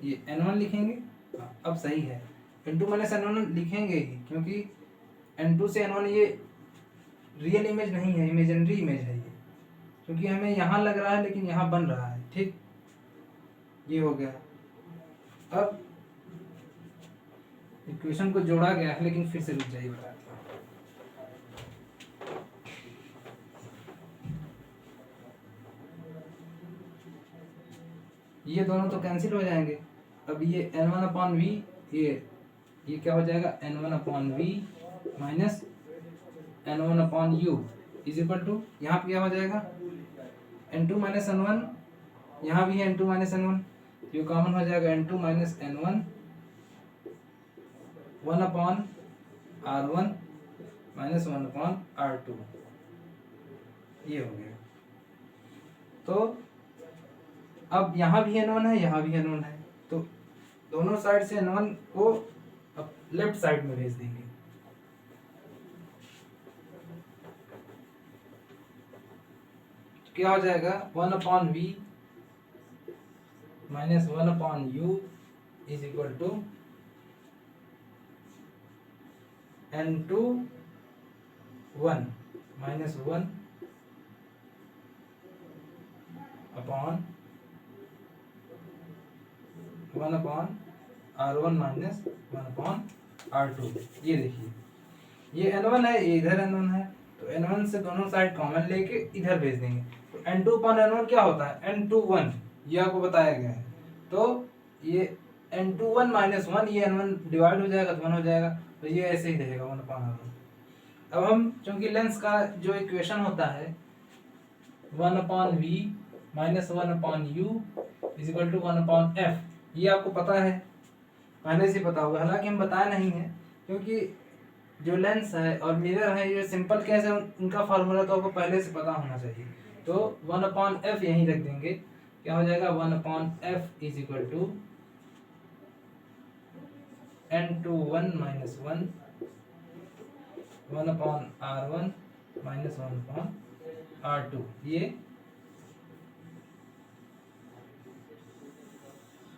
[SPEAKER 1] ये N1 लिखेंगे, अब सही है, N2 माइनस N1 लिखेंगे ही, क्योंकि N2 से N1 ये रियल इमेज नहीं है, इमेजिनरी इमेज है ये, क्योंकि हमें यहाँ लग रहा है लेकिन यहाँ बन रहा है, ठीक। ये हो गया। अब इक्वेशन को जोड़ा गया है, लेकिन फिर से रुक जाइए बताते हैं। ये दोनों तो कैंसिल हो जाएंगे, अब ये N1/V, ये क्या हो जाएगा, N1/V minus N1/U is equal to, यहाँ पे क्या हो जाएगा, N2 माइनस N1, यहाँ भी है N2 माइनस N1, ये कॉमन हो जाएगा N2 minus N1 1/R1 minus 1/R2, ये हो गया। तो अब यहाँ भी N1 है, यहाँ भी N1 है, तो दोनों साइड से N1 को अब लेफ्ट साइड में भेज देंगे, क्या हो जाएगा, 1/V minus 1/U is equal to N2 1 minus 1 upon 1/R1 minus 1/R2। ये देखिए, ये N1 है, ये इधर N1 है, तो N1 से दोनों साइड कॉमन लेके इधर भेज देंगे, तो N2/N1 क्या होता है, N21, ये आपको बताया गया है। तो ये N21 माइनस 1, ये N1 डिवाइड हो जाएगा तो 1 हो जाएगा, तो ये ऐसे ही रहेगा 1/R1। अब हम चूंकि लेंस का जो इक्वेशन होता है 1/V minus 1/U is equal to 1/F, ये आपको पता है, पहले से पता होगा, हालांकि हम बताए नहीं है, क्योंकि जो लेंस है और मिरर है ये सिंपल केस है, उनका फार्मूला तो आपको पहले से पता होना चाहिए। तो 1/F यहीं रख देंगे, क्या हो जाएगा, 1/F is equal to N21 minus 1 1/R1 minus 1/R2।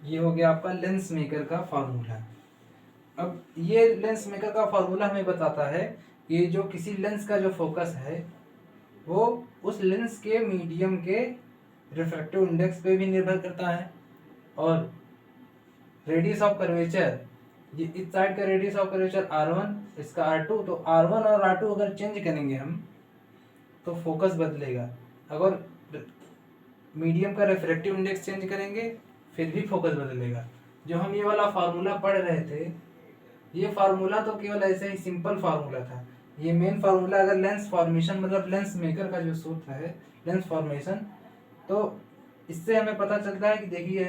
[SPEAKER 1] ये हो गया आपका लेंस मेकर का फार्मूला। अब ये लेंस मेकर का फार्मूला हमें बताता है कि जो किसी लेंस का जो फोकस है वो उस लेंस के मीडियम के रिफ्रैक्टिव इंडेक्स पे भी निर्भर करता है, और रेडियस ऑफ कर्वेचर, ये इस साइड का रेडियस ऑफ कर्वेचर R1, इसका R2, तो R1 और R2 अगर चेंज करेंगे हम तो फोकस बदलेगा, अगर मीडियम का रिफ्रैक्टिव इंडेक्स चेंज करेंगे फिर भी फोकस बदलेगा। जो हम ये वाला फार्मूला पढ़ रहे थे, ये फार्मूला तो केवल ऐसे ही सिंपल फार्मूला था, ये मेन फार्मूला अगर लेंस फॉर्मेशन मतलब लेंस मेकर का जो सूत्र है लेंस फॉर्मेशन, तो इससे हमें पता चलता है कि देखिए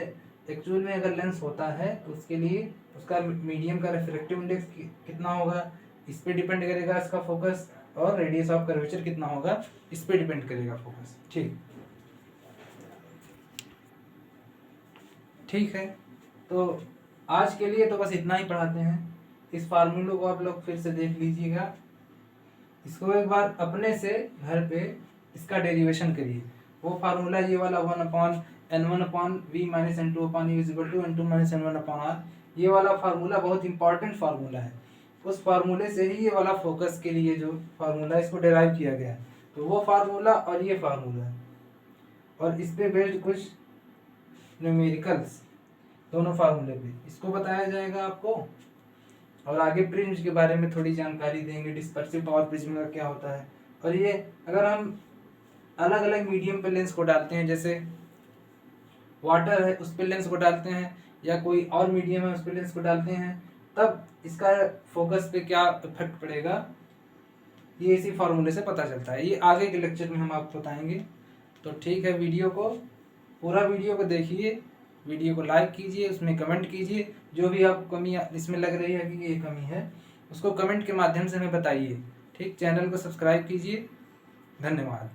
[SPEAKER 1] एक्चुअल में अगर लेंस होता है तो उसके लिए उसका मीडियम का रिफ्रैक्टिव इंडेक्स कितना होगा, इस पे डिपेंड करेगा इसका फोकस, और रेडियस ऑफ कर्वेचर कितना होगा इस पे डिपेंड करेगा फोकस। ठीक है, तो आज के लिए तो बस इतना ही पढ़ाते हैं। इस फार्मूले को आप लोग फिर से देख लीजिएगा इसको एक बार अपने से घर पे इसका डेरिवेशन करिए। वो फार्मूला ये वाला 1/n1/v-n2/u=n2 - n1/r, ये वाला फार्मूला बहुत इंपॉर्टेंट फार्मूला है। उस फार्मूले से ही ये वाला फोकस के लिए जो फार्मूला इसको डिराइव किया गया है। तो वो फार्मूला और ये फार्मूला है, और इस पे बेस्ड कुछ न्यूमेरिकल्स दोनों फार्मूले पे इसको बताया जाएगा आपको। और आगे प्रिज्म के बारे में थोड़ी जानकारी देंगे, डिस्पर्सिव पावर प्रिज्म का क्या होता है। और ये अगर हम अलग अलग मीडियम पे लेंस को डालते हैं, जैसे वाटर है उस पे लेंस को डालते हैं, या कोई और मीडियम है उस पे लेंस को डालते हैं, तब इसका फोकस पे क्या इफेक्ट पड़ेगा, ये इसी फार्मूले से पता चलता है। ये आगे के लेक्चर में हम आपको बताएंगे। तो ठीक है, पूरा वीडियो को देखिए, वीडियो को लाइक कीजिए, उसमें कमेंट कीजिए, जो भी आपको कमी इसमें लग रही है कि ये कमी है उसको कमेंट के माध्यम से हमें बताइए। ठीक, चैनल को सब्सक्राइब कीजिए। धन्यवाद।